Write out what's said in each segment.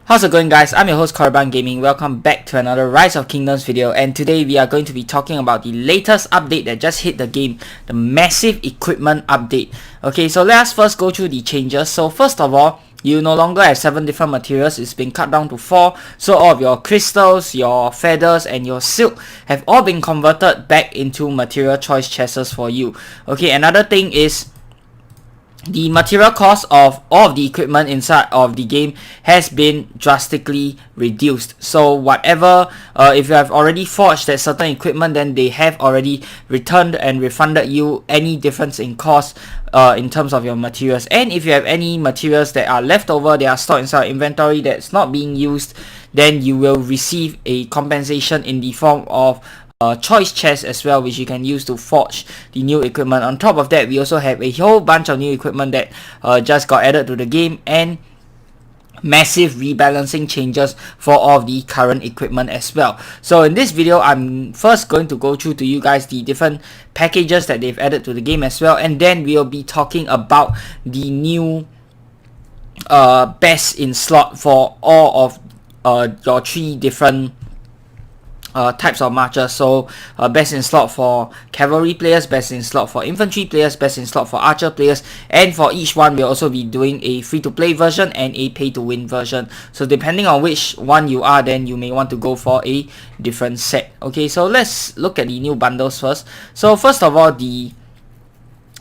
How's it going, guys? I'm your host Korban Gaming. Welcome back to another Rise of Kingdoms video, and today we are going to be talking about the latest update that just hit the game, the massive equipment update. Okay, so let us first go through the changes. So first of all, you no longer have 7 different materials. It's been cut down to 4. So all of your crystals, your feathers, and your silk have all been converted back into material choice chests for you. Okay, another thing is the material cost of all of the equipment inside of the game has been drastically reduced. So whatever, if you have already forged that certain equipment, then they have already returned and refunded you any difference in cost in terms of your materials. And if you have any materials that are left over, they are stored inside your inventory that's not being used, then you will receive a compensation in the form of choice chest as well, which you can use to forge the new equipment. On top of that, we also have a whole bunch of new equipment that just got added to the game, and massive rebalancing changes for all of the current equipment as well. So in this video, I'm first going to go through to you guys the different packages that they've added to the game as well, and then we'll be talking about the new best in slot for all of your 3 different types of marchers. So best in slot for cavalry players, best in slot for infantry players, best in slot for archer players, and for each one we'll also be doing a free to play version and a pay to win version. So depending on which one you are, then you may want to go for a different set. Okay, so let's look at the new bundles first. So first of all, the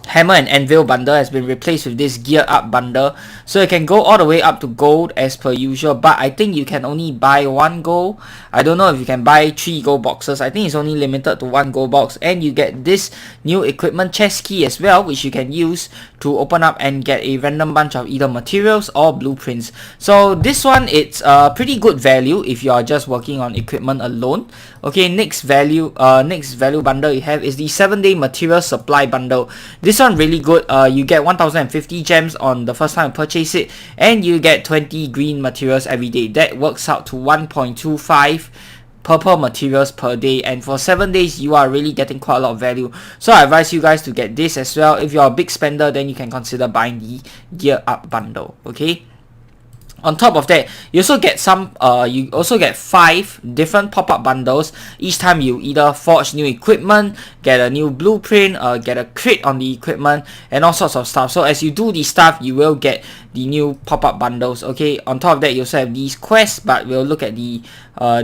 Hammer and Anvil bundle has been replaced with this Gear Up bundle. So you can go all the way up to gold as per usual, but I think you can only buy 1 gold. I don't know if you can buy 3 gold boxes. I think it's only limited to 1 gold box, and you get this new equipment chest key as well, which you can use to open up and get a random bunch of either materials or blueprints. So this one, it's a pretty good value if you are just working on equipment alone. Okay, next value bundle you have is the 7-day material supply bundle. This one really good. You get 1050 gems on the first time you purchase it, and you get 20 green materials every day. That works out to 1.25 purple materials per day, and for 7 days you are really getting quite a lot of value. So I advise you guys to get this as well. If you're a big spender, then you can consider buying the Gear Up bundle. Okay, on top of that, you also get 5 different pop-up bundles each time you either forge new equipment, get a new blueprint, get a crit on the equipment, and all sorts of stuff. So as you do these stuff, you will get the new pop-up bundles. Okay, on top of that, you also have these quests, but we'll look at the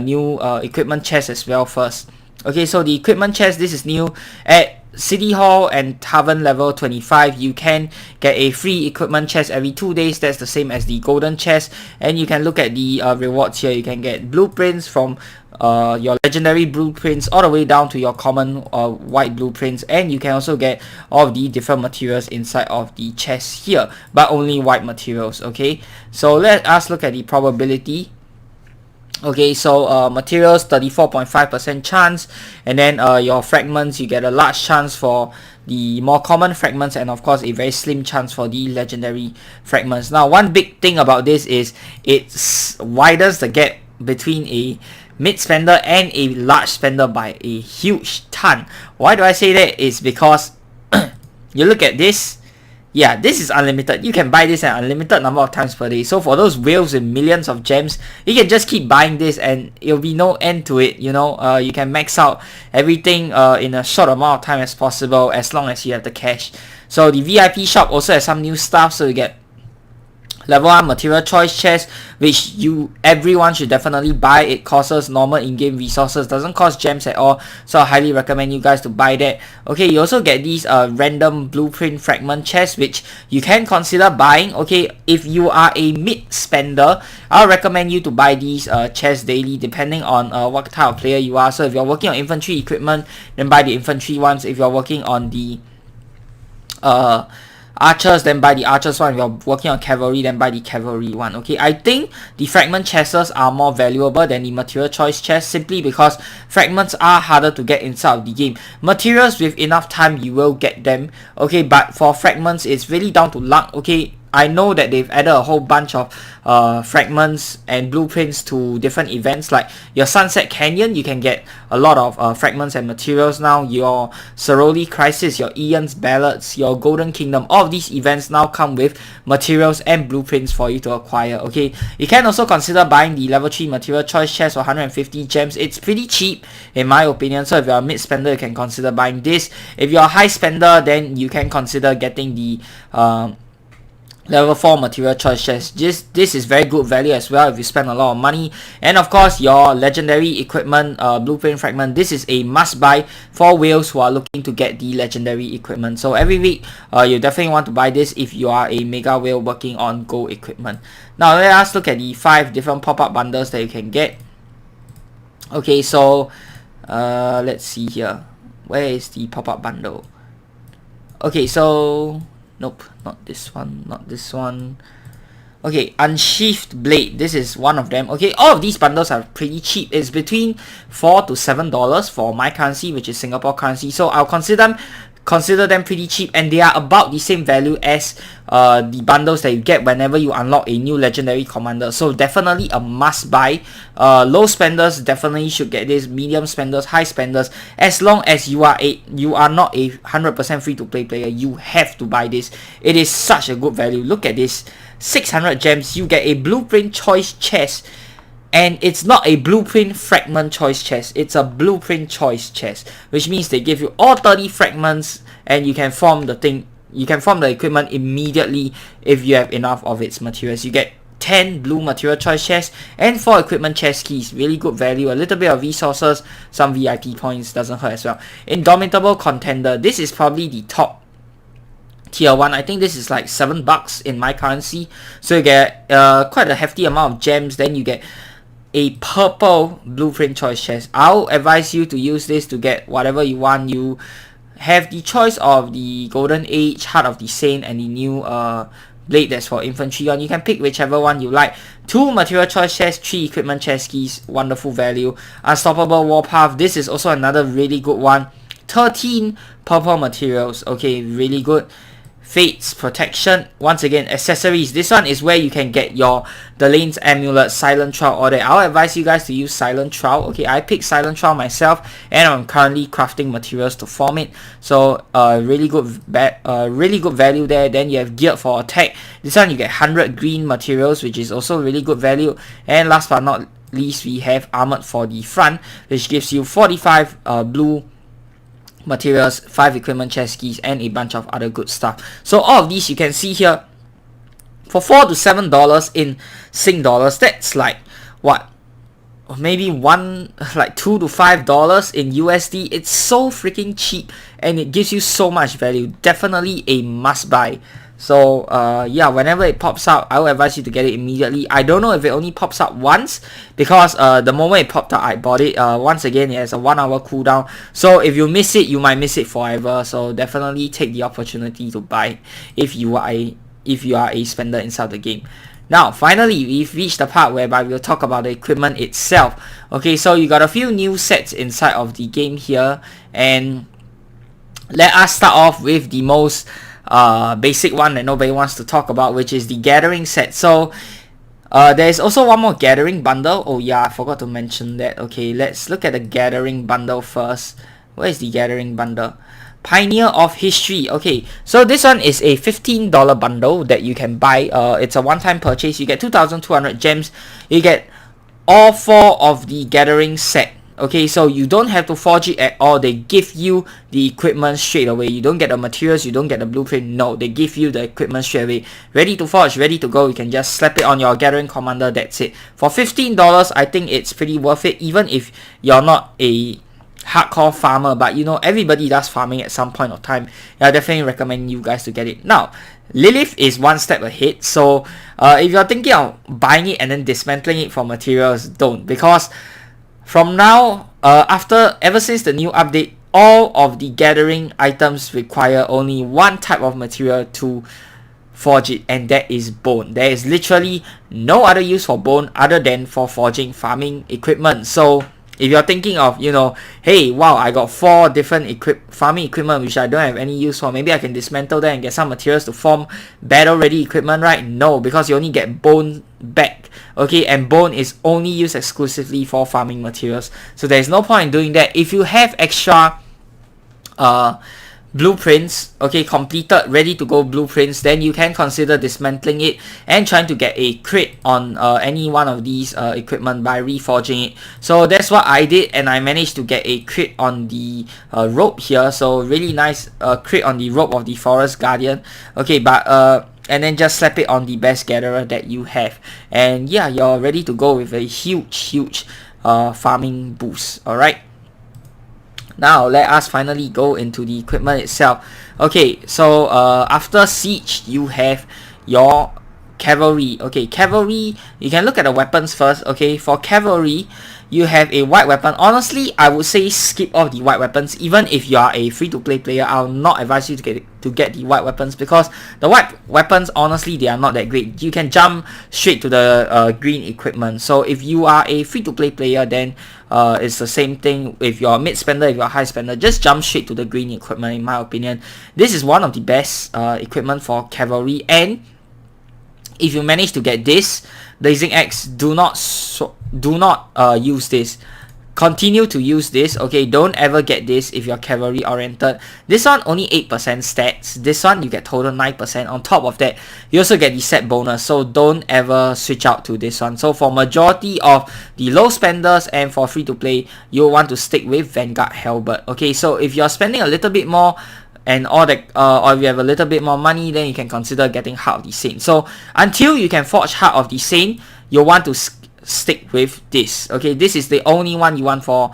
new equipment chest as well first. Okay, so the equipment chest, this is new at City Hall and Tavern level 25. You can get a free equipment chest every 2 days. That's the same as the golden chest, and you can look at the rewards here. You can get blueprints from your legendary blueprints all the way down to your common white blueprints, and you can also get all of the different materials inside of the chest here, but only white materials. Okay, so let us look at the probability. Okay, so materials 34.5% chance, and then your fragments, you get a large chance for the more common fragments, and of course a very slim chance for the legendary fragments. Now, one big thing about this is it widens the gap between a mid spender and a large spender by a huge ton. Why do I say that? Is because you look at this. Yeah, this is unlimited. You can buy this an unlimited number of times per day. So for those whales with millions of gems, you can just keep buying this and it'll be no end to it. You know, you can max out everything in a short amount of time as possible, as long as you have the cash. So the VIP shop also has some new stuff. So you get level 1 material choice chest, which everyone should definitely buy. It costs normal in-game resources, doesn't cost gems at all, so I highly recommend you guys to buy that. Okay, you also get these random blueprint fragment chests, which you can consider buying. Okay, if you are a mid spender, I'll recommend you to buy these chests daily, depending on what type of player you are. So if you're working on infantry equipment, then buy the infantry ones. If you're working on the archers, then buy the archers one. If you're working on cavalry, then buy the cavalry one. Okay, I think the fragment chests are more valuable than the material choice chests, simply because fragments are harder to get inside of the game. Materials, with enough time you will get them. Okay, but for fragments, it's really down to luck. Okay, I know that they've added a whole bunch of fragments and blueprints to different events, like your Sunset Canyon. You can get a lot of fragments and materials now. Your Ceroli Crisis, your Ian's Ballads, your Golden Kingdom, all of these events now come with materials and blueprints for you to acquire. Okay, you can also consider buying the level 3 material choice chest for 150 gems. It's pretty cheap in my opinion, so if you're a mid spender, you can consider buying this. If you're a high spender, then you can consider getting the level 4 material choice chest. This is very good value as well if you spend a lot of money. And of course, your legendary equipment blueprint fragment, this is a must buy for whales who are looking to get the legendary equipment. So every week you definitely want to buy this if you are a mega whale working on gold equipment. Now let us look at the 5 different pop-up bundles that you can get. Okay, so let's see here. Where is the pop-up bundle? Okay, so nope, not this one, not this one. Okay, Unsheathed Blade, this is one of them. Okay, all of these bundles are pretty cheap. It's between $4 to $7 for my currency, which is Singapore currency. So I'll consider them pretty cheap, and they are about the same value as the bundles that you get whenever you unlock a new legendary commander. So definitely a must buy. Low spenders definitely should get this. Medium spenders, high spenders, as long as you are not a 100% free to play player, you have to buy this. It is such a good value. Look at this, 600 gems, you get a blueprint choice chest. And it's not a blueprint fragment choice chest, it's a blueprint choice chest, which means they give you all 30 fragments and you can form the thing, you can form the equipment immediately if you have enough of its materials. You get 10 blue material choice chests and 4 equipment chest keys. Really good value, a little bit of resources, some VIP points, doesn't hurt as well. Indomitable Contender, this is probably the top tier 1. I think this is like $7 in my currency. So you get quite a hefty amount of gems. Then you get a purple blueprint choice chest. I'll advise you to use this to get whatever you want. You have the choice of the Golden Age, Heart of the Saint, and the new blade that's for infantry on. You can pick whichever one you like. 2 material choice chests, 3 equipment chest keys, wonderful value. Unstoppable Warpath, this is also another really good one. 13 purple materials, okay, really good. Fates Protection, once again, accessories. This one is where you can get your Delane's Amulet, Silent Trout, all that. I'll advise you guys to use Silent Trout. Okay, I picked Silent Trout myself, and I'm currently crafting materials to form it. So really good value there. Then you have Geared for Attack. This one you get 100 green materials, which is also really good value. And last but not least, we have Armored for the Front, which gives you 45 blue materials, 5 equipment chest keys, and a bunch of other good stuff. So all of these you can see here for $4 to $7 in Sing dollars. That's like what, maybe $2 to $5 in USD. It's so freaking cheap and it gives you so much value. Definitely a must buy. So yeah, whenever it pops out, I will advise you to get it immediately. I don't know if it only pops out once, because the moment it popped out, I bought it. Once again, it has a 1 hour cooldown. So if you miss it, you might miss it forever. So definitely take the opportunity to buy if you are a spender inside the game. Now, finally, we've reached the part whereby we'll talk about the equipment itself. Okay, so you got a few new sets inside of the game here, and let us start off with the most basic one that nobody wants to talk about, which is the Gathering set. So there's also one more Gathering bundle. Oh yeah, I forgot to mention that. Okay, let's look at the Gathering bundle first. Where is the Gathering bundle? Pioneer of History. Okay, so this one is a $15 bundle that you can buy. It's a one-time purchase. You get 2,200 gems. You get all 4 of the Gathering set. Okay, so you don't have to forge it at all. They give you the equipment straight away. You don't get the materials, you don't get the blueprint. No, they give you the equipment straight away. Ready to forge, ready to go. You can just slap it on your Gathering Commander, that's it. For $15, I think it's pretty worth it, even if you're not a hardcore farmer. But you know, everybody does farming at some point of time. I definitely recommend you guys to get it. Now, Lilith is one step ahead. So if you're thinking of buying it and then dismantling it for materials, don't. Because from now, ever since the new update, all of the Gathering items require only one type of material to forge it, and that is bone. There is literally no other use for bone other than for forging farming equipment. So If you're thinking of, you know, hey, wow, I got 4 different farming equipment which I don't have any use for, maybe I can dismantle them and get some materials to form battle ready equipment, right? No, because you only get bone back, okay, and bone is only used exclusively for farming materials, so there's no point in doing that. If you have extra blueprints, okay, completed, ready to go blueprints, then you can consider dismantling it and trying to get a crit on any one of these equipment by reforging it. So that's what I did, and I managed to get a crit on the rope here. So really nice crit on the rope of the Forest Guardian. Okay, but and then just slap it on the best gatherer that you have, and yeah, you're ready to go with a huge farming boost. All right. Now let us finally go into the equipment itself. Okay, so after siege, you have your cavalry. Okay, cavalry, you can look at the weapons first. Okay, for cavalry, you have a white weapon. Honestly, I would say skip off the white weapons. Even if you are a free-to-play player, I'll not advise you to get the white weapons, because the white weapons, honestly, they are not that great. You can jump straight to the green equipment. So if you are a free-to-play player, then it's the same thing. If you're a mid spender, if you're a high spender, just jump straight to the green equipment, in my opinion. This is one of the best equipment for cavalry, and if you manage to get this blazing axe, do not use this. Continue to use this. Okay, don't ever get this if you're cavalry oriented. This one only 8% stats. This one you get total 9%. On top of that, you also get the set bonus, so don't ever switch out to this one. So for majority of the low spenders and for free to play, you'll want to stick with Vanguard Halberd. Okay, so if you're spending a little bit more and all that, or if you have a little bit more money, then you can consider getting Heart of the Saint. So until you can forge Heart of the Saint, you'll want to stick with this. Okay, this is the only one you want for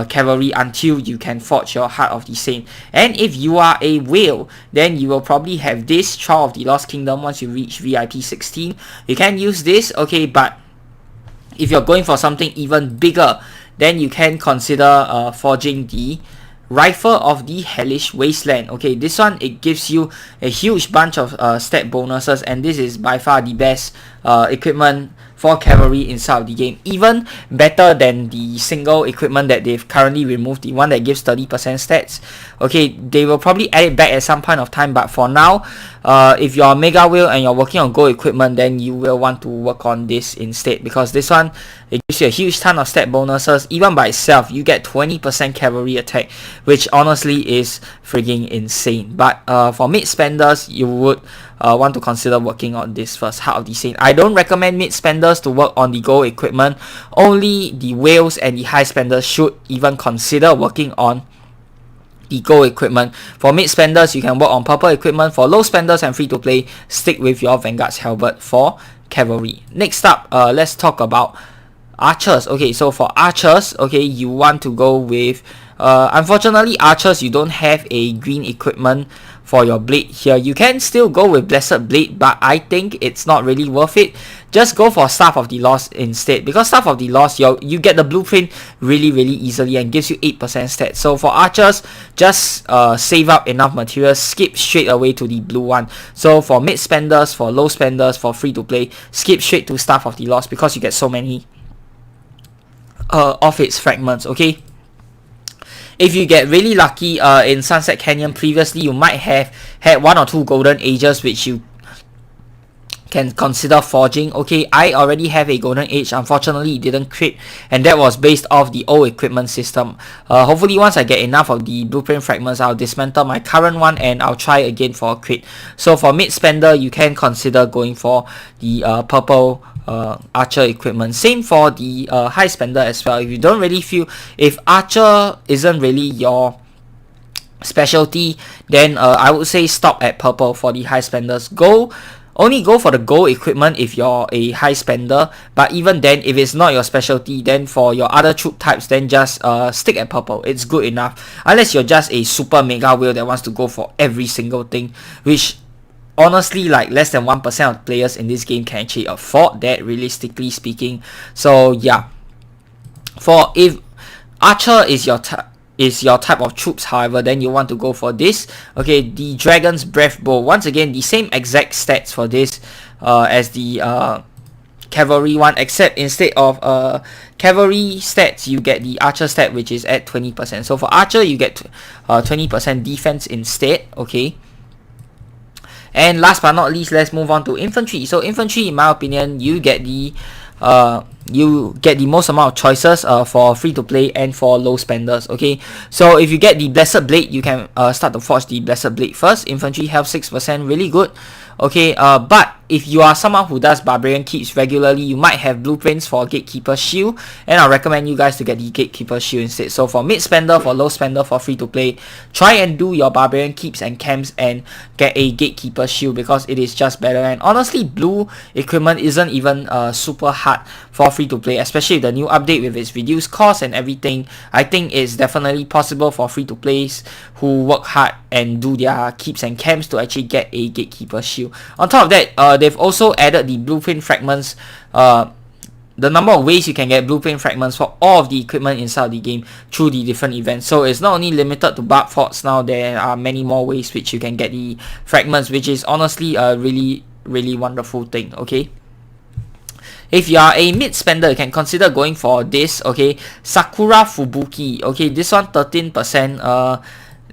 cavalry until you can forge your Heart of the Saint. And if you are a whale, then you will probably have this Trout of the Lost Kingdom once you reach VIP 16. You can use this, okay, but if you're going for something even bigger, then you can consider forging the Rifle of the Hellish Wasteland. Okay, this one, it gives you a huge bunch of stat bonuses, and this is by far the best equipment for cavalry inside of the game, even better than the single equipment that they've currently removed, the one that gives 30% stats. Okay, they will probably add it back at some point of time, but for now, if you're a mega whale and you're working on gold equipment, then you will want to work on this instead, because this one, it gives you a huge ton of stat bonuses. Even by itself, you get 20% cavalry attack, which honestly is frigging insane. But for mid spenders, you would want to consider working on this first, Heart of the Saint. I don't recommend mid spenders to work on the gold equipment. Only the whales and the high spenders should even consider working on the gold equipment. For mid spenders, you can work on purple equipment. For low spenders and free to play, stick with your Vanguard's Halberd for cavalry. Next up, let's talk about archers. Okay, so for archers, okay, you want to go with unfortunately, archers, you don't have a green equipment for your blade here. You can still go with Blessed Blade, but I think it's not really worth it. Just go for Staff of the Lost instead, because Staff of the Lost, you get the blueprint really easily and gives you 8% stats. So for archers, just save up enough materials, skip straight away to the blue one. So for mid spenders, for low spenders, for free to play, skip straight to Staff of the Lost, because you get so many of its fragments. Okay, if you get really lucky in Sunset Canyon previously, you might have had 1 or 2 golden ages which you can consider forging. Okay, I already have a golden age. Unfortunately, it didn't crit, and that was based off the old equipment system. Hopefully once I get enough of the blueprint fragments, I'll dismantle my current one and I'll try again for a crit. So for mid spender, you can consider going for the purple archer equipment. Same for the high spender as well. If you don't really feel, if archer isn't really your specialty, then I would say stop at purple for the high spenders. Only go for the gold equipment if you're a high spender, but even then, if it's not your specialty, then for your other troop types, then just stick at purple. It's good enough, unless you're just a super mega whale that wants to go for every single thing, which honestly, like, less than 1% of players in this game can actually afford that, realistically speaking. So yeah, for if archer is your type of troops, however, then you want to go for this. Okay, the Dragon's Breath Bow. Once again, the same exact stats for this as the cavalry one, except instead of cavalry stats, you get the archer stat, which is at 20%. So for archer, you get 20% defense instead. Okay. And last but not least, let's move on to infantry. So infantry, in my opinion, you get the most amount of choices for free to play and for low spenders. Okay, so if you get the blessed blade, you can start to forge the blessed blade first. Infantry health 6%, really good. Okay, but if you are someone who does barbarian keeps regularly, you might have blueprints for gatekeeper shield, and I recommend you guys to get the gatekeeper shield instead. So for mid spender, for low spender, for free to play, try and do your barbarian keeps and camps and get a gatekeeper shield, because it is just better. And honestly, blue equipment isn't even super hard for free to play, especially the new update with its reduced cost and everything. I think it's definitely possible for free to plays who work hard and do their keeps and camps to actually get a gatekeeper shield. On top of that, they've also added the blueprint fragments, the number of ways you can get blueprint fragments for all of the equipment inside the game through the different events. So it's not only limited to barb forts now, there are many more ways which you can get the fragments, which is honestly a really wonderful thing. Okay, if you are a mid spender, you can consider going for this. Okay, Sakura Fubuki. Okay, this one 13%.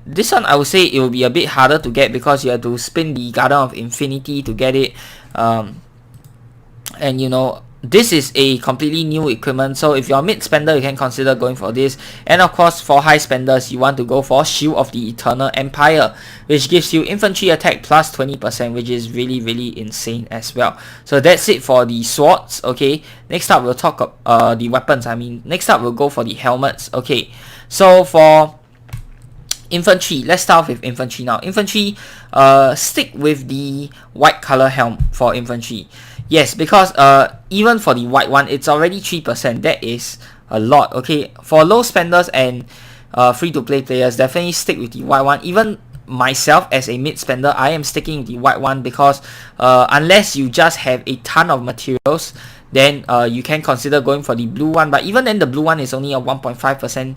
This one I would say it will be a bit harder to get because you have to spin the Garden of Infinity to get it. And you know, this is a completely new equipment, so if you're a mid spender, you can consider going for this. And of course, for high spenders, you want to go for Shield of the Eternal Empire, which gives you infantry attack plus 20%, which is really insane as well. So that's it for the swords. Okay, next up we'll talk the weapons. Next up we'll go for the helmets. Okay, so for infantry, let's start with infantry now. Infantry, stick with the white color helm for infantry. Yes, because even for the white one, it's already 3%. That is a lot. Okay, for low spenders and free-to-play players, definitely stick with the white one. Even myself as a mid spender, I am sticking with the white one because unless you just have a ton of materials, then you can consider going for the blue one. But even then, the blue one is only a 1.5%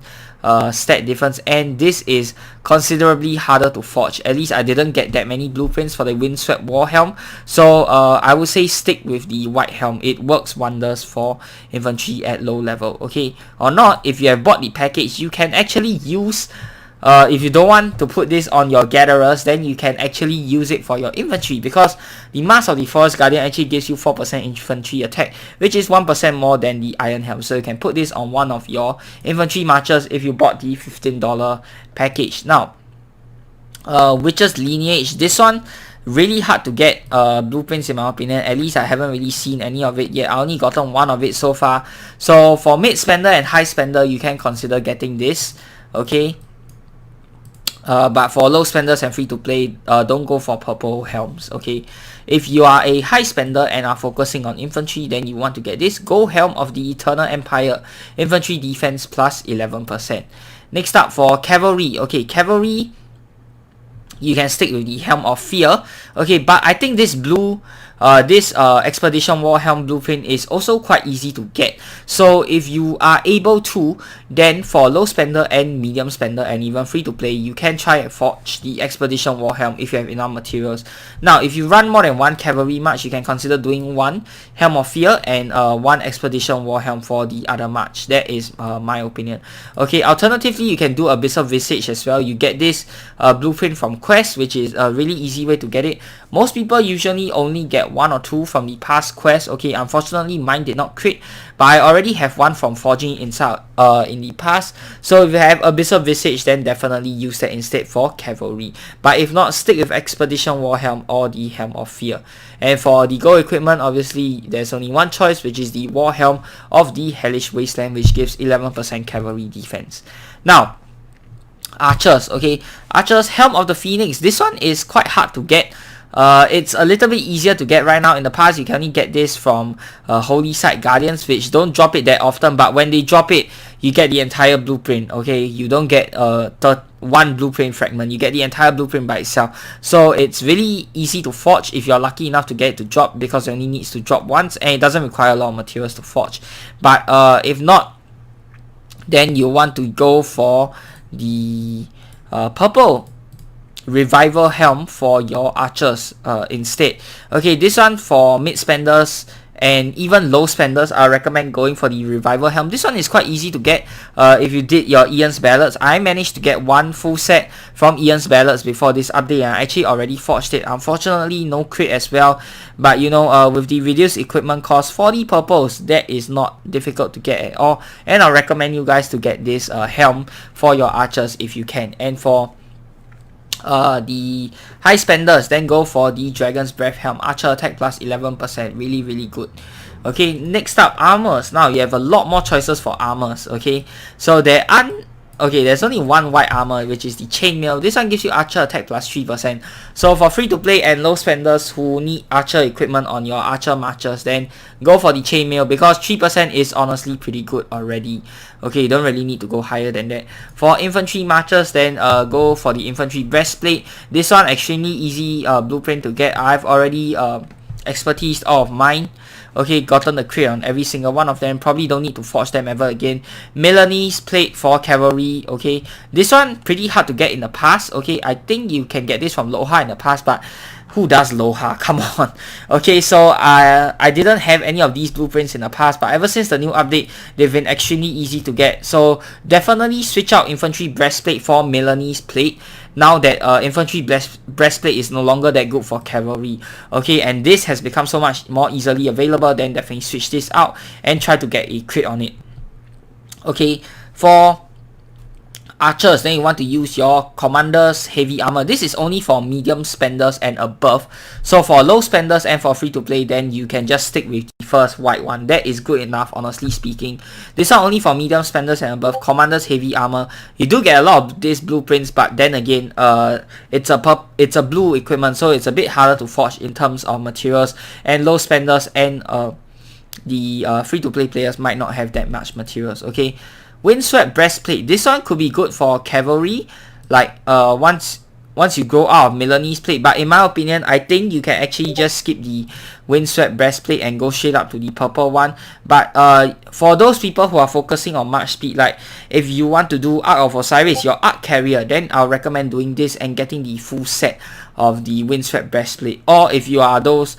stat difference, and this is considerably harder to forge. At least I didn't get that many blueprints for the Windswept War Helm, so I would say stick with the white helm. It works wonders for infantry at low level. Okay, or not, if you have bought the package, you can actually use if you don't want to put this on your gatherers, then you can actually use it for your infantry, because the Mask of the Forest Guardian actually gives you 4% infantry attack, which is 1% more than the Iron Helm. So you can put this on one of your infantry marchers if you bought the $15 package. Now, Witch's Lineage, this one really hard to get blueprints in my opinion. At least I haven't really seen any of it yet. I only gotten one of it so far. So for mid spender and high spender, you can consider getting this. Okay, but for low spenders and free to play, don't go for purple helms. Okay, if you are a high spender and are focusing on infantry, then you want to get this Gold Helm of the Eternal Empire, infantry defense plus 11%. Next up for cavalry. Okay, cavalry, you can stick with the Helm of Fear. Okay, but I think this blue Expedition War Helm blueprint is also quite easy to get. So if you are able to, then for low spender and medium spender and even free to play, you can try and forge the Expedition War Helm if you have enough materials. Now, if you run more than one cavalry march, you can consider doing one Helm of Fear and one Expedition War Helm for the other march. That is my opinion. Okay, alternatively, you can do Abyssal Visage as well. You get this blueprint from Quest, which is a really easy way to get it. Most people usually only get one or two from the past quest. Okay, unfortunately mine did not crit, but I already have one from forging inside in the past. So if you have Abyssal Visage, then definitely use that instead for cavalry. But if not, stick with Expedition War Helm or the Helm of Fear. And for the gold equipment, obviously there's only one choice, which is the War Helm of the Hellish Wasteland, which gives 11% cavalry defense. Now, archers. Okay, archers, Helm of the Phoenix. This one is quite hard to get. It's a little bit easier to get right now. In the past, you can only get this from Holy Site Guardians, which don't drop it that often, but when they drop it, you get the entire blueprint. Okay, you don't get one blueprint fragment, you get the entire blueprint by itself. So it's really easy to forge if you're lucky enough to get it to drop, because it only needs to drop once and it doesn't require a lot of materials to forge. But if not, then you want to go for the purple Revival Helm for your archers instead. Okay, this one for mid spenders and even low spenders, I recommend going for the Revival Helm. This one is quite easy to get. If you did your Ian's Ballads, I managed to get one full set from Ian's Ballads before this update, and I actually already forged it. Unfortunately, no crit as well, but you know, with the reduced equipment cost for the purples, that is not difficult to get at all, and I recommend you guys to get this helm for your archers if you can. And for the high spenders, then go for the Dragon's Breath Helm, archer attack plus 11%, really good. Okay, next up, armors. Now you have a lot more choices for armors. Okay, so there's only one white armor, which is the chainmail. This one gives you archer attack plus 3%. So for free to play and low spenders who need archer equipment on your archer marchers, then go for the chainmail, because 3% is honestly pretty good already. Okay, you don't really need to go higher than that. For infantry marchers, then go for the infantry breastplate. This one extremely easy blueprint to get. I've already expertise all of mine. Okay, gotten the crit on every single one of them. Probably don't need to forge them ever again. Melanie's plate for cavalry. Okay, this one pretty hard to get in the past. Okay, I think you can get this from Loha in the past, but who does Loha? Come on. Okay, so I didn't have any of these blueprints in the past, but ever since the new update, they've been extremely easy to get. So definitely switch out infantry breastplate for Melanie's plate, now that infantry breastplate is no longer that good for cavalry. Okay, and this has become so much more easily available, then definitely switch this out and try to get a crit on it. Okay, for archers, then you want to use your commander's heavy armor. This is only for medium spenders and above. So for low spenders and for free to play, then you can just stick with the first white one. That is good enough, honestly speaking. This one only for medium spenders and above. Commander's heavy armor, you do get a lot of these blueprints, but then again, it's a blue equipment, so it's a bit harder to forge in terms of materials, and low spenders and the free to play players might not have that much materials. Okay, Windswept Breastplate. This one could be good for cavalry, like once you grow out of Melanie's plate. But in my opinion, I think you can actually just skip the Windswept Breastplate and go straight up to the purple one. But for those people who are focusing on march speed, like if you want to do Ark of Osiris, your Ark carrier, then I'll recommend doing this and getting the full set of the Windswept Breastplate. Or if you are those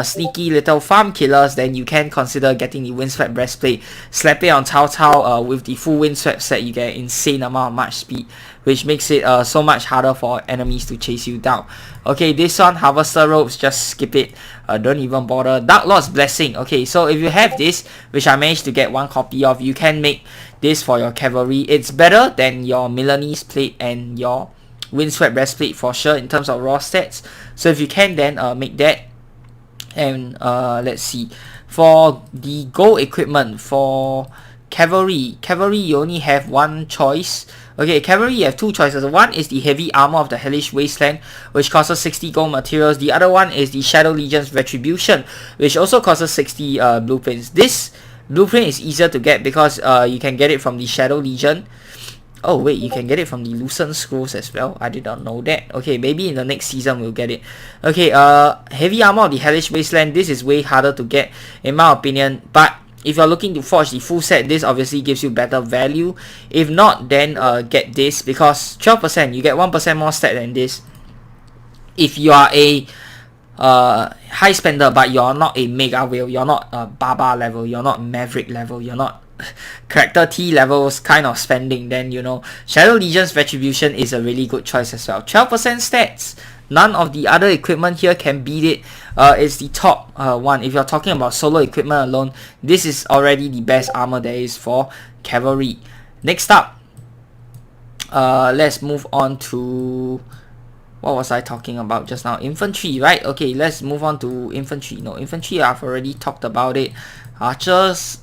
sneaky little farm killers, then you can consider getting the Windswept Breastplate, slap it on Cao with the full Windswept set. You get an insane amount of march speed, which makes it so much harder for enemies to chase you down. Okay, this one, Harvester Robes, just skip it. Don't even bother. Dark Lord's Blessing. Okay, so if you have this, which I managed to get one copy of, you can make this for your cavalry. It's better than your Melanie's plate and your Windswept Breastplate for sure in terms of raw stats. So if you can, then make that. And let's see. For the gold equipment, for cavalry, you only have one choice. Okay, cavalry, you have two choices. One is the heavy armor of the Hellish Wasteland, which costs 60 gold materials. The other one is the Shadow Legion's Retribution, which also costs 60 blueprints. This blueprint is easier to get because you can get it from the Shadow Legion. Oh wait, you can get it from the Lucent Scrolls as well. I did not know that. Okay, maybe in the next season we'll get it. Okay, heavy armor of the Hellish Wasteland. This is way harder to get in my opinion, but if you're looking to forge the full set, this obviously gives you better value. If not, then get this, because 12%, you get 1% more stat than this. If you are a high spender, but you're not a Mega Whale, you're not a Baba level, you're not Maverick level, you're not character T levels kind of spending, then you know Shadow Legion's Retribution is a really good choice as well. 12% stats. None of the other equipment here can beat it. It's the top one. If you're talking about solo equipment alone, this is already the best armor there is for cavalry. Next up, let's move on to, what was I talking about just now? Infantry, right? Okay, let's move on to infantry. No, infantry, I've already talked about it. Archers,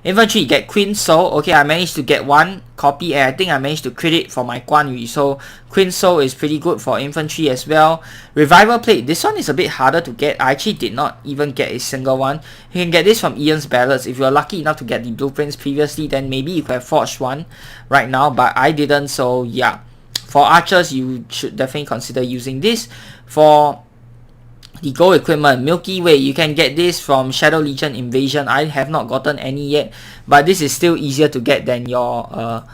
infantry, get Queen Soul. Okay, I managed to get one copy, and I think I managed to crit it for my Guan Yu. So Queen Soul is pretty good for infantry as well. Revival Plate, this one is a bit harder to get. I actually did not even get a single one. You can get this from Ian's Ballads. If you're lucky enough to get the blueprints previously, then maybe you could have forged one right now, but I didn't. So yeah, for archers, you should definitely consider using this. For the gold equipment, Milky Way, you can get this from Shadow Legion Invasion. I have not gotten any yet, but this is still easier to get than your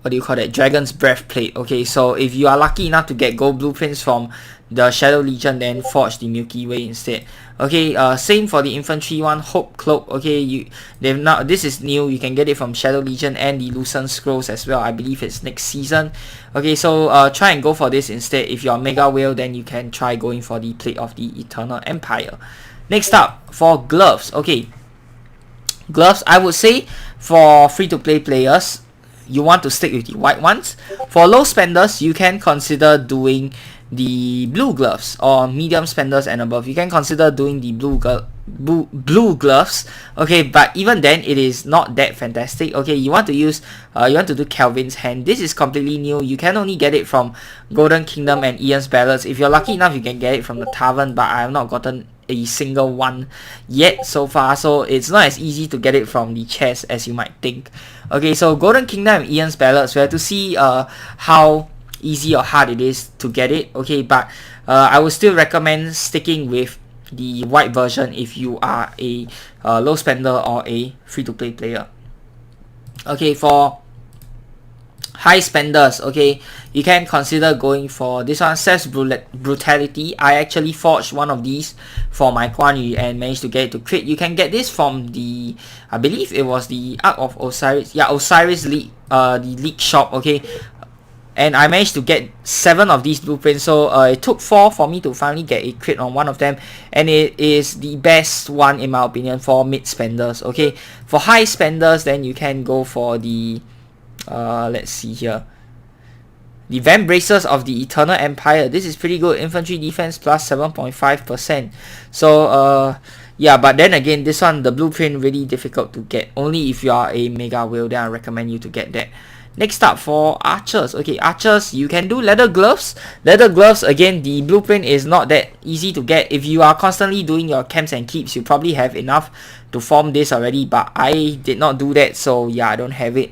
what do you call that, Dragon's Breastplate. Okay, so if you are lucky enough to get gold blueprints from the Shadow Legion, then forge the Milky Way instead. Okay, same for the infantry one, Hope Cloak. Okay, they've now, this is new, you can get it from Shadow Legion and the Lucent Scrolls as well. I believe it's next season. Okay, so try and go for this instead. If you're Mega Whale, then you can try going for the Plate of the Eternal Empire. Next up, for gloves. Okay, gloves, I would say for free-to-play players, you want to stick with the white ones. For low spenders, you can consider doing the blue gloves, or medium spenders and above, you can consider doing the blue gloves. Okay, but even then it is not that fantastic. Okay, you want to use you want to do Kelvin's hand. This is completely new. You can only get it from Golden Kingdom and Ian's Ballads. If you're lucky enough, you can get it from the tavern, but I have not gotten a single one yet so far, so it's not as easy to get it from the chest as you might think. Okay, so Golden Kingdom and Ian's Ballads, we have to see how easy or hard it is to get it. Okay, but I would still recommend sticking with the white version if you are a low spender or a free-to-play player. Okay, for high spenders, okay, you can consider going for this one, Seth's Brutality. I actually forged one of these for my Quan Yu and managed to get it to crit. You can get this from the, I believe it was the Ark of Osiris, yeah, Osiris League, the League shop. Okay, and I managed to get 7 of these blueprints, so it took 4 for me to finally get a crit on one of them, and it is the best one in my opinion for mid spenders. Okay, for high spenders, then you can go for the let's see here, the Van Bracers of the Eternal Empire. This is pretty good, infantry defense plus 7.5%. so yeah, but then again, this one, the blueprint, really difficult to get. Only if you are a Mega Whale, then I recommend you to get that. Next up, for archers. Okay, archers, you can do leather gloves. Leather gloves, again, the blueprint is not that easy to get. If you are constantly doing your camps and keeps, you probably have enough to form this already, but I did not do that, so yeah, I don't have it.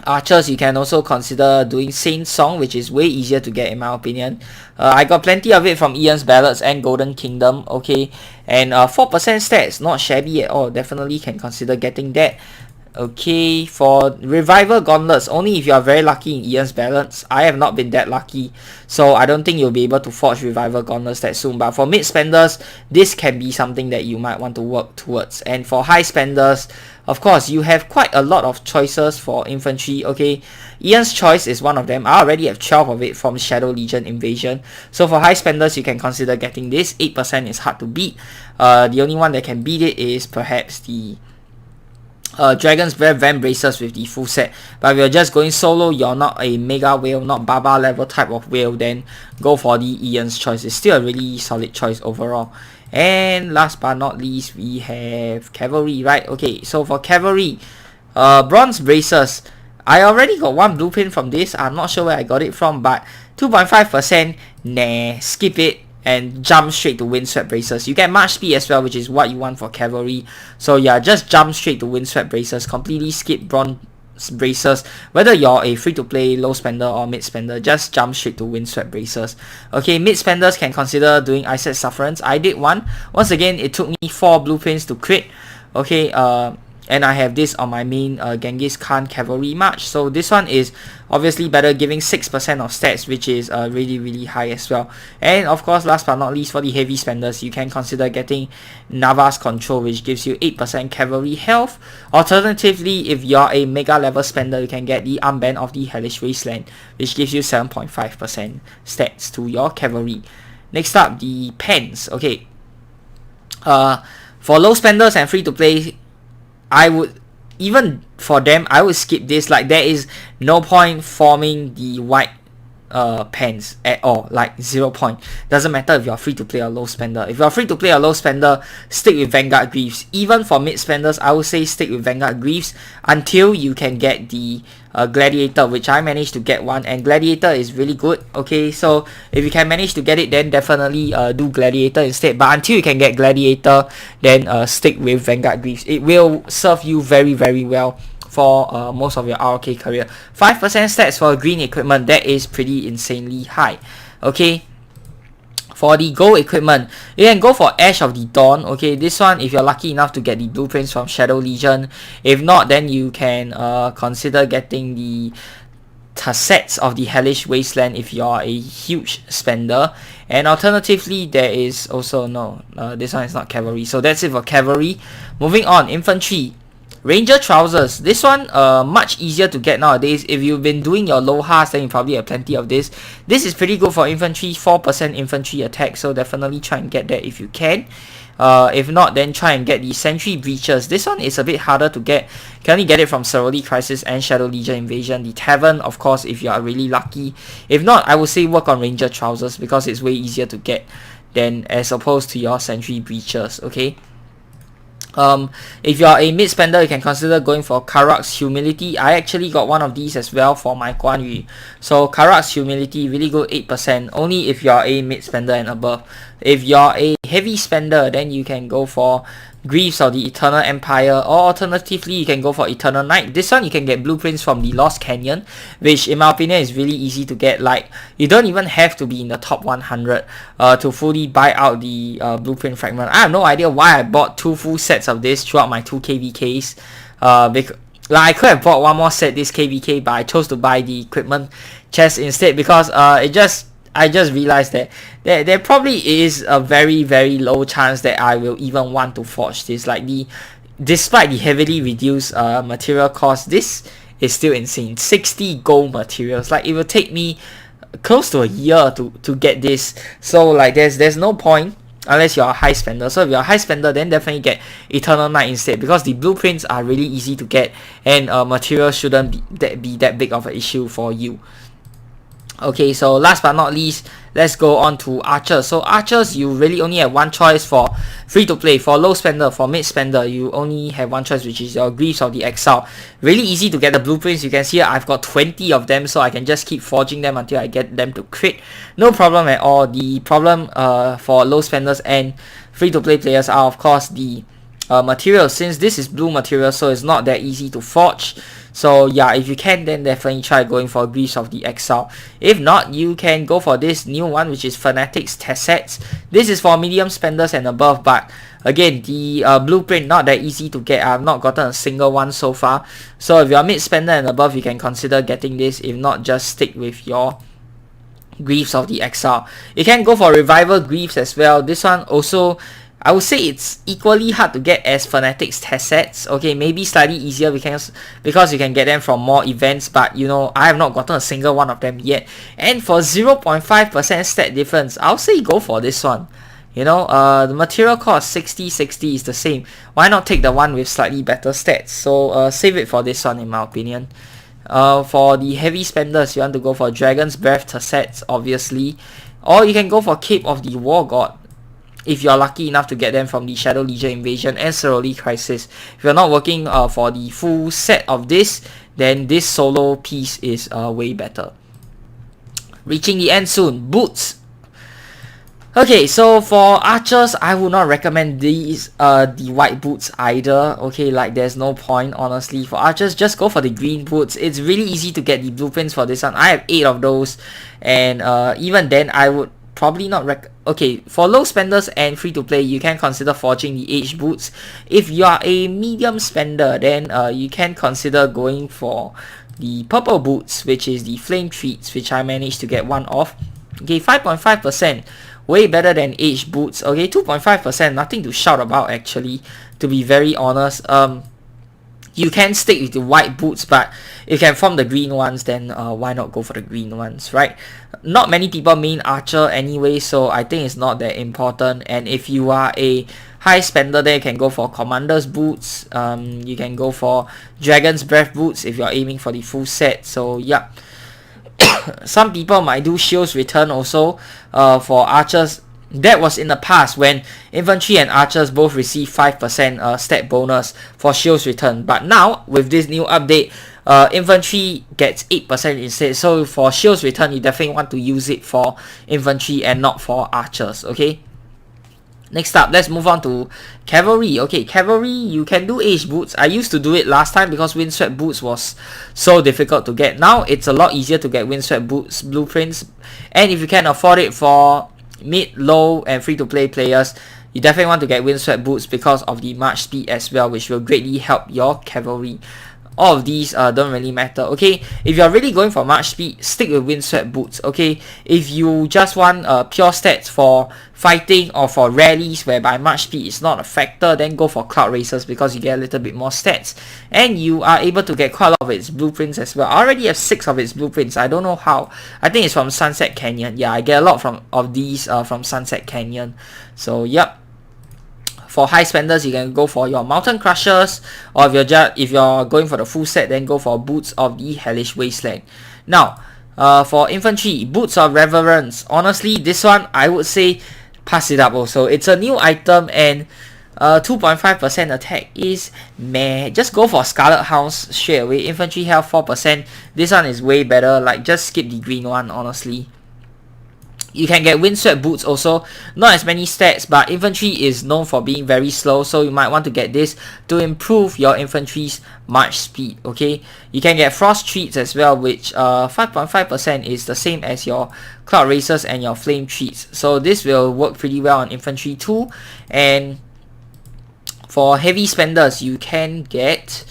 Archers, you can also consider doing Saint Song, which is way easier to get in my opinion. I got plenty of it from Ian's Ballads and Golden Kingdom. Okay, and 4% stats, not shabby at all. Definitely can consider getting that. Okay, for Revival Gauntlets, only if you are very lucky in Ian's Ballads. I have not been that lucky, so I don't think you'll be able to forge Revival Gauntlets that soon. But for mid spenders, this can be something that you might want to work towards. And for high spenders, of course, you have quite a lot of choices for infantry. Okay, Ian's Choice is one of them. I already have 12 of it from Shadow Legion Invasion. So for high spenders, you can consider getting this. 8% is hard to beat. The only one that can beat it is perhaps the Dragon's Breath Van Bracers with the full set. But if you're just going solo, you're not a Mega Whale, not Baba level type of whale, then go for the Ian's Choice. It's still a really solid choice overall. And last but not least, we have Cavalry, right? Okay, so for Cavalry, Bronze Bracers, I already got one blueprint from this. I'm not sure where I got it from, but 2.5%, nah, skip it and jump straight to Windswept Bracers. You get March speed as well, which is what you want for Cavalry. So yeah, just jump straight to Windswept Bracers, completely skip Bronze Bracers. Whether you're a free-to-play, low spender or mid spender, just jump straight to Windswept Bracers. Okay, mid spenders can consider doing Iset Sufferance. I did one. Once again, it took me 4 blueprints to crit. Okay, and I have this on my main Genghis Khan Cavalry March. So this one is obviously better, giving 6% of stats, which is really high as well. And of course, last but not least, for the heavy spenders, you can consider getting Nava's Control, which gives you 8% cavalry health. Alternatively, if you're a mega level spender, you can get the Armband of the Hellish Wasteland, which gives you 7.5% stats to your cavalry. Next up, the pens. Okay, for low spenders and free to play, I would, even for them, I would skip this. Like, there is no point forming the white pens at all, like 0 point. Doesn't matter if you're free to play or low spender. If you're free to play or low spender, stick with Vanguard Greaves. Even for mid spenders, I would say stick with Vanguard Greaves until you can get the Gladiator, which I managed to get one, and Gladiator is really good. Okay, so if you can manage to get it, then definitely do Gladiator instead. But until you can get Gladiator, then stick with Vanguard Greaves. It will serve you very well for most of your RK career. 5% stats for green equipment, that is pretty insanely high. Okay, for the gold equipment, you can go for Ash of the Dawn. Okay, this one, if you're lucky enough to get the blueprints from Shadow Legion. If not, then you can consider getting the Tassets of the Hellish Wasteland if you're a huge spender. And alternatively, there is also this one is not cavalry, so that's it for cavalry. Moving on, infantry. Ranger trousers. This one much easier to get nowadays. If you've been doing your Lohas, then you probably have plenty of this. This is pretty good for infantry, 4% infantry attack, so definitely try and get that if you can. If not, then try and get the Sentry Breaches. This one is a bit harder to get. You can only get it from Sorority Crisis and Shadow Legion Invasion. The Tavern, of course, if you are really lucky. If not, I would say work on Ranger trousers because it's way easier to get than as opposed to your Sentry Breaches, okay? If you are a mid spender, you can consider going for Karak's Humility. I actually got one of these as well for my Guan Yu. So Karak's Humility, really good, 8%, only if you are a mid spender and above. If you are a heavy spender, then you can go for Greaves of the Eternal Empire, or alternatively you can go for Eternal Knight. This one you can get blueprints from the Lost Canyon, which in my opinion is really easy to get. Like, you don't even have to be in the top 100 to fully buy out the blueprint fragment. I have no idea why I bought 2 full sets of this throughout my 2 KVKs. Because I could have bought one more set this KVK, but I chose to buy the equipment chest instead because I just realized that there probably is a very, very low chance that I will even want to forge this. Like, despite the heavily reduced material cost, this is still insane. 60 gold materials. Like, it will take me close to a year to get this. So like there's no point unless you're a high spender. So if you're a high spender, then definitely get Eternal Knight instead, because the blueprints are really easy to get and material shouldn't be that big of an issue for you. Okay, so last but not least, let's go on to archers. So archers, you really only have one choice for free to play. For low spender, for mid spender, you only have one choice, which is your Greaves of the Exile. Really easy to get the blueprints. You can see I've got 20 of them, so I can just keep forging them until I get them to crit. No problem at all. The problem for low spenders and free to play players are, of course, the materials. Since this is blue material, so it's not that easy to forge. So yeah, if you can, then definitely try going for Greaves of the Exile. If not, you can go for this new one, which is Fanatics Tassets. This is for medium spenders and above, but again, the blueprint not that easy to get. I have not gotten a single one so far. So if you're mid spender and above, you can consider getting this. If not, just stick with your Greaves of the Exile. You can go for Revival Greaves as well. This one also, I would say it's equally hard to get as Fanatics Tassets. Okay, maybe slightly easier because you can get them from more events, but you know, I have not gotten a single one of them yet. And for 0.5% stat difference, I'll say go for this one. You know, the material cost 60 is the same. Why not take the one with slightly better stats? So save it for this one, in my opinion. For the heavy spenders, you want to go for Dragon's Breath Tassets, obviously, or you can go for Cape of the War God, if you're lucky enough to get them from the Shadow Legion Invasion and Sorority Crisis. If you're not working for the full set of this, then this solo piece is way better. Reaching the end soon. Boots. Okay, so for archers, I would not recommend these the white boots either. Okay, like there's no point, honestly. For archers, just go for the green boots. It's really easy to get the blueprints for this one. I have 8 of those, and even then I would probably not okay, for low spenders and free to play, you can consider forging the H boots. If you are a medium spender, then you can consider going for the purple boots, which is the Flame Treats, which I managed to get one of. Okay, 5.5%, way better than H boots. Okay, 2.5%, nothing to shout about actually, to be very honest. You can stick with the white boots, but if you can form the green ones, then why not go for the green ones, right? Not many people main archer anyway, so I think it's not that important. And if you are a high spender, then you can go for Commander's Boots. You can go for Dragon's Breath Boots if you're aiming for the full set. So yeah. Some people might do Shield's Return also for archers. That was in the past when infantry and archers both receive 5% stat bonus for Shield's Return. But now, with this new update, infantry gets 8% instead. So for Shield's Return, you definitely want to use it for infantry and not for archers, okay? Next up, let's move on to Cavalry. Okay, Cavalry, you can do H boots. I used to do it last time because Windswept Boots was so difficult to get. Now, it's a lot easier to get Windswept Boots blueprints. And if you can afford it for mid, low, and free-to-play players, you definitely want to get Windswept Boots because of the march speed as well, which will greatly help your cavalry. all of these don't really matter. Okay, if you're really going for march speed, stick with Windswept Boots. Okay, if you just want pure stats for fighting or for rallies whereby march speed is not a factor, then go for Cloud Racers because you get a little bit more stats and you are able to get quite a lot of its blueprints as well. I already have 6 of its blueprints. I don't know how. I think it's from Sunset Canyon. Yeah, I get a lot of these from Sunset Canyon. So yep. For high spenders, you can go for your Mountain Crushers, or if you're going for the full set, then go for Boots of the Hellish Wasteland. Now, for infantry, Boots of Reverence. Honestly, this one I would say pass it up also. It's a new item and 2.5% attack is meh. Just go for Scarlet Hounds straight away. Infantry health 4%. This one is way better. Like, just skip the green one, honestly. You can get Windswept Boots also. Not as many stats, but infantry is known for being very slow, so you might want to get this to improve your infantry's march speed. Okay, you can get Frost Treats as well, which 5.5% is the same as your Cloud Racers and your Flame Treats. So this will work pretty well on infantry too. And for heavy spenders, you can get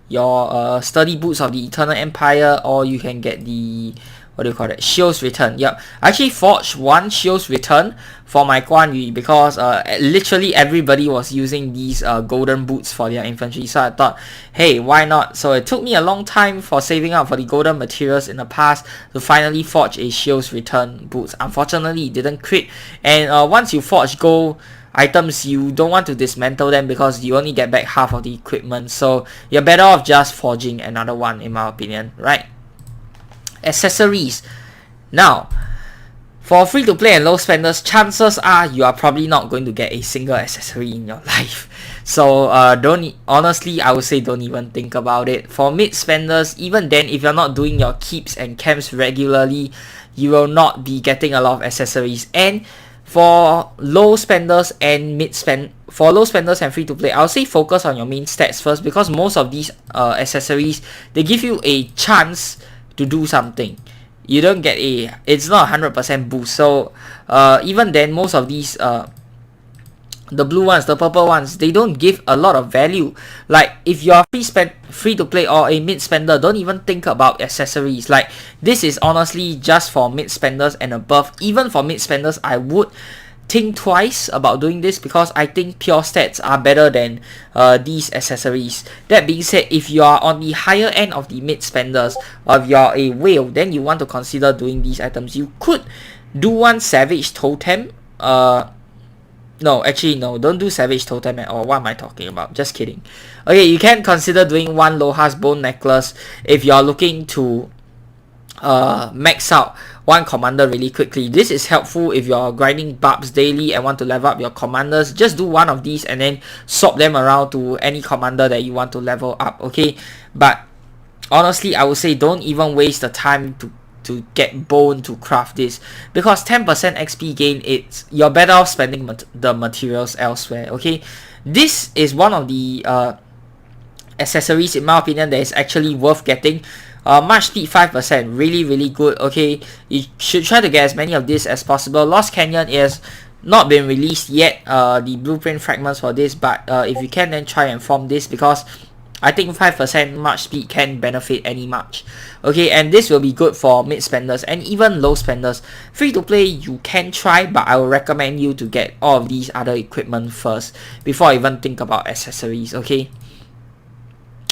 your Sturdy Boots of the Eternal Empire, or you can get the Shield's Return. Yep, I actually forged one Shield's Return for my Guan Yu because literally everybody was using these golden boots for their infantry, so I thought, hey, why not? So it took me a long time for saving up for the golden materials in the past to finally forge a Shield's Return boots. Unfortunately, it didn't crit, and once you forge gold items, you don't want to dismantle them because you only get back half of the equipment, so you're better off just forging another one, in my opinion, right? Accessories. Now, for free to play and low spenders, chances are you are probably not going to get a single accessory in your life. So honestly, I would say don't even think about it. For mid spenders, even then, if you're not doing your keeps and camps regularly, you will not be getting a lot of accessories. And for low spenders and low spenders and free to play, I'll say focus on your main stats first, because most of these accessories, they give you a chance to do something. You don't get it's not 100% boost. So even then, most of these the blue ones, the purple ones, they don't give a lot of value. Like, if you're free to play or a mid spender, don't even think about accessories. Like, this is honestly just for mid spenders and above. Even for mid spenders, I would think twice about doing this because I think pure stats are better than these accessories. That being said, if you are on the higher end of the mid spenders, or if you're a whale, then you want to consider doing these items. You could do one Savage Totem. No, actually no, don't do Savage Totem at all. What am I talking about? Just kidding. Okay, you can consider doing one Loha's Bone Necklace if you're looking to max out one commander really quickly. This is helpful if you're grinding barbs daily and want to level up your commanders. Just do one of these and then swap them around to any commander that you want to level up. Okay, but honestly, I would say don't even waste the time to get bone to craft this, because 10% XP gain, you're better off spending the materials elsewhere. Okay, this is one of the accessories, in my opinion, that is actually worth getting. March speed 5%, really good. Okay, you should try to get as many of this as possible. Lost Canyon is not been released yet, the blueprint fragments for this, but if you can, then try and form this, because I think 5% March speed can benefit any March. Okay, and this will be good for mid spenders and even low spenders. Free to play, you can try, but I would recommend you to get all of these other equipment first before you even think about accessories. Okay.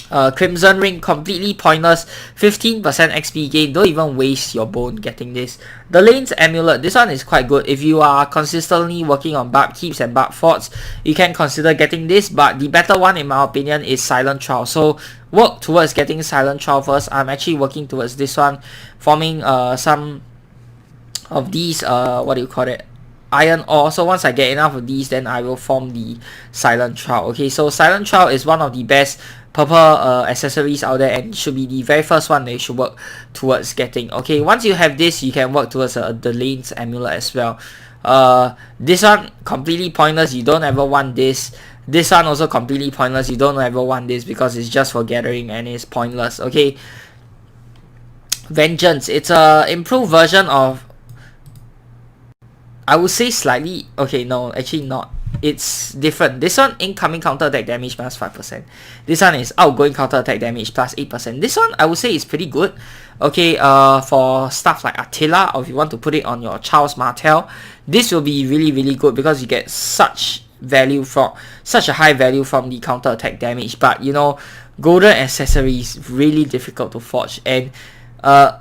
Crimson Ring, completely pointless. 15% XP gain. Don't even waste your bone getting this. The Lane's Amulet, this one is quite good. If you are consistently working on barb keeps and barb forts, you can consider getting this, but the better one, in my opinion, is Silent Trial. So work towards getting Silent Trial first. I'm actually working towards this one, forming some of these iron ore. So once I get enough of these, then I will form the Silent Trout. Okay, so Silent Trout is one of the best purple accessories out there, and should be the very first one that you should work towards getting. Okay, once you have this, you can work towards the Lane's Amulet as well. This one completely pointless. You don't ever want this. This one also completely pointless. You don't ever want this because it's just for gathering and it's pointless. Okay, Vengeance, it's a improved version of, I would say slightly, okay, no, actually not. it's different. This one, incoming counter attack damage plus 5%. This one is outgoing counter attack damage plus 8%. This one I would say is pretty good. Okay, for stuff like Attila, or if you want to put it on your Charles Martel, this will be really good because you get such a high value from the counter attack damage. But you know, golden accessories really difficult to forge, and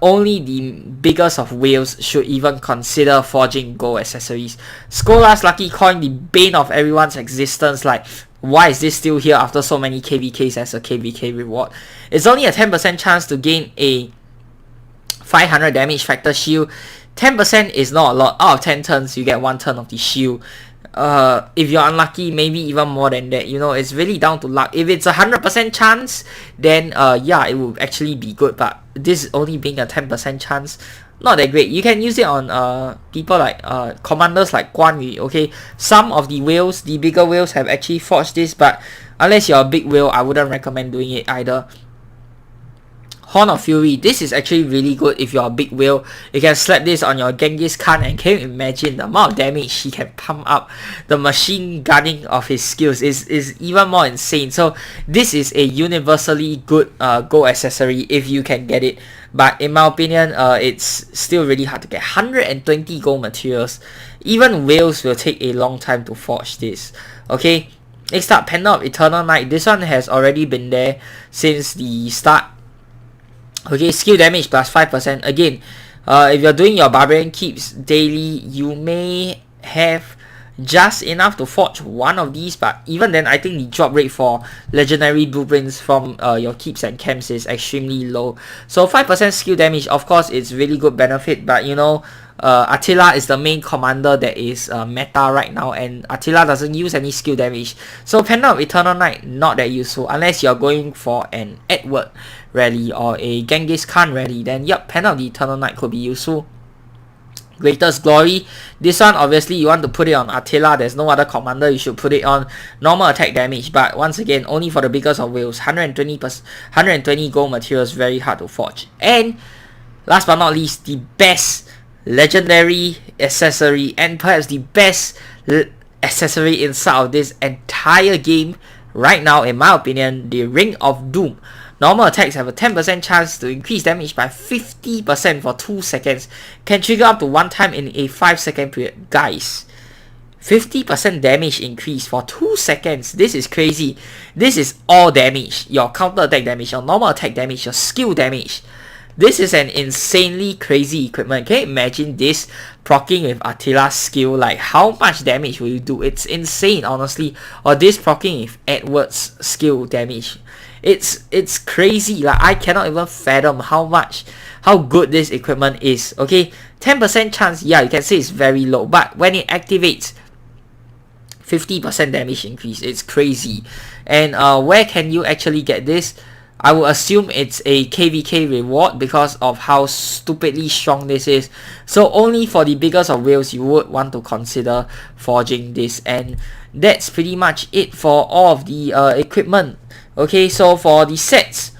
only the biggest of whales should even consider forging gold accessories. Skola's lucky coin, the bane of everyone's existence. Like, why is this still here after so many KVKs as a KVK reward? It's only a 10% chance to gain a 500 damage factor shield. 10% is not a lot. Out of 10 turns, you get 1 turn of the shield. If you're unlucky, maybe even more than that. You know, it's really down to luck. If it's a 100% chance, then yeah, it will actually be good. But this only being a 10% chance, not that great. You can use it on people like commanders like Guan Yu. Okay, some of the whales, the bigger whales, have actually forged this, but unless you're a big whale, I wouldn't recommend doing it either. Horn of Fury, this is actually really good if you're a big whale. You can slap this on your Genghis Khan, and can you imagine the amount of damage he can pump up? The machine gunning of his skills is even more insane. So this is a universally good gold accessory if you can get it. But in my opinion, it's still really hard to get. 120 gold materials. Even whales will take a long time to forge this. Okay, next up, Pendant of Eternal Night. This one has already been there since the start. Okay, skill damage plus 5%. Again, if you're doing your Barbarian Keeps daily, you may have just enough to forge one of these, but even then, I think the drop rate for legendary blueprints from your keeps and camps is extremely low. So 5% skill damage, of course, it's really good benefit, but you know, Attila is the main commander that is meta right now, and Attila doesn't use any skill damage. So Pendant of Eternal Night, not that useful unless you're going for an Edward rally or a Genghis Khan rally. Then yep, Pendant of the Eternal Night could be useful. Greatest Glory, this one obviously you want to put it on Attila. There's no other commander you should put it on. Normal attack damage, but once again, only for the biggest of whales. 120 gold materials, very hard to forge. And last but not least, the best legendary accessory, and perhaps the best accessory inside of this entire game right now, in my opinion, the Ring of Doom. Normal attacks have a 10% chance to increase damage by 50% for 2 seconds. Can trigger up to 1 time in a 5-second period. Guys, 50% damage increase for 2 seconds. This is crazy. This is all damage. Your counter attack damage, your normal attack damage, your skill damage. This is an insanely crazy equipment. Can you imagine this proccing with Attila's skill? Like, how much damage will you do? It's insane, honestly. Or this proccing with Edward's skill damage. It's crazy. Like, I cannot even fathom how good this equipment is. Okay, 10% chance, yeah, you can say it's very low, but when it activates, 50% damage increase. It's crazy. And where can you actually get this? I would assume it's a KVK reward because of how stupidly strong this is. So only for the biggest of whales you would want to consider forging this. And that's pretty much it for all of the equipment. Okay, so for the sets,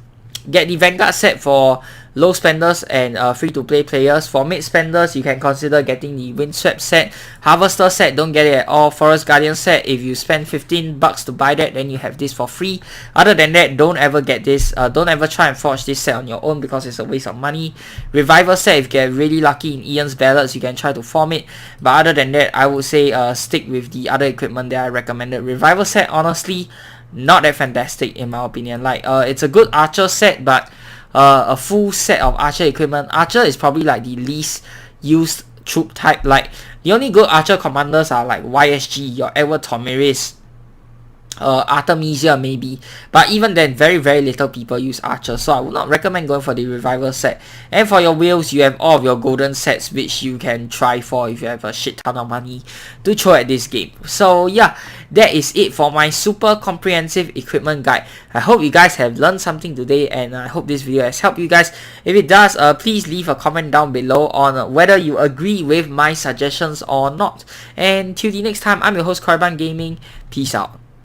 get the Vanguard set for low spenders and free-to-play players. For mid spenders, you can consider getting the Windswept set. Harvester set, don't get it at all. Forest Guardian set, if you spend 15 bucks to buy that, then you have this for free. Other than that, don't ever get this. Don't ever try and forge this set on your own because it's a waste of money. Revival set, if you get really lucky in Ian's Ballads, you can try to form it. But other than that, I would say stick with the other equipment that I recommended. Revival set, honestly, not that fantastic in my opinion. Like, it's a good archer set, but a full set of archer equipment. Archer is probably like the least used troop type. Like, the only good archer commanders are like YSG, your Edward Tomiris, Artemisia maybe, but even then very little people use archer, so I would not recommend going for the revival set. And for your whales, you have all of your golden sets which you can try for if you have a shit ton of money to throw at this game. So yeah, that is it for my super comprehensive equipment guide. I hope you guys have learned something today, and I hope this video has helped you guys. If it does, please leave a comment down below on whether you agree with my suggestions or not. And till the next time, I'm your host Korriban Gaming. Peace out.